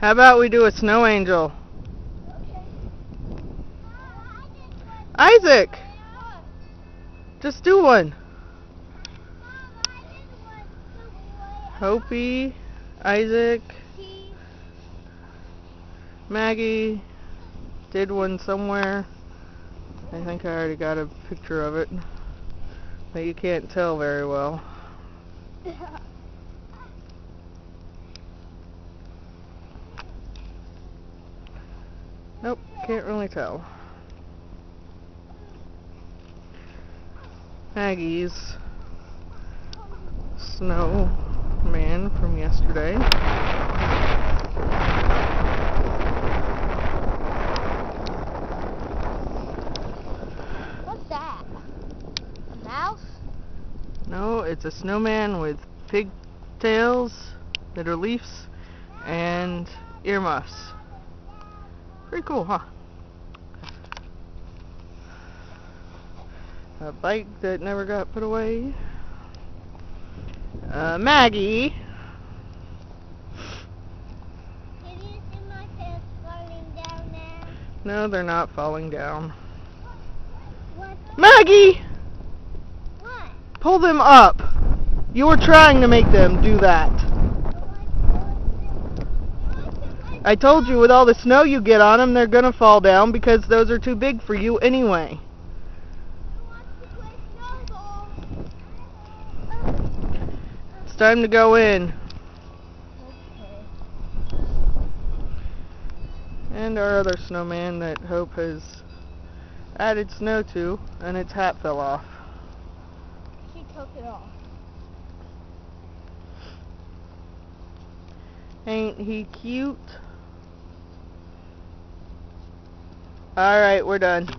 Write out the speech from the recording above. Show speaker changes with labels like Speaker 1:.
Speaker 1: How about we do a snow angel? Isaac! Just do one. Hopi, Isaac, Maggie did one somewhere. I think I already got a picture of it, but you can't tell very well. Nope, can't really tell. Maggie's snowman from yesterday.
Speaker 2: What's that? A mouse?
Speaker 1: No, it's a snowman with pigtails that are leaves and earmuffs. Pretty cool, huh? A bike that never got put away. Maggie.
Speaker 2: Can you see my pants falling down there?
Speaker 1: No, they're not falling down.
Speaker 2: What?
Speaker 1: Maggie!
Speaker 2: What?
Speaker 1: Pull them up. You were trying to make them do that. I told you with all the snow you get on them, they're gonna fall down because those are too big for you anyway. It's time to go in.
Speaker 2: Okay.
Speaker 1: And our other snowman that Hope has added snow to, and its hat fell off.
Speaker 2: She took it off.
Speaker 1: Ain't he cute? Alright, we're done.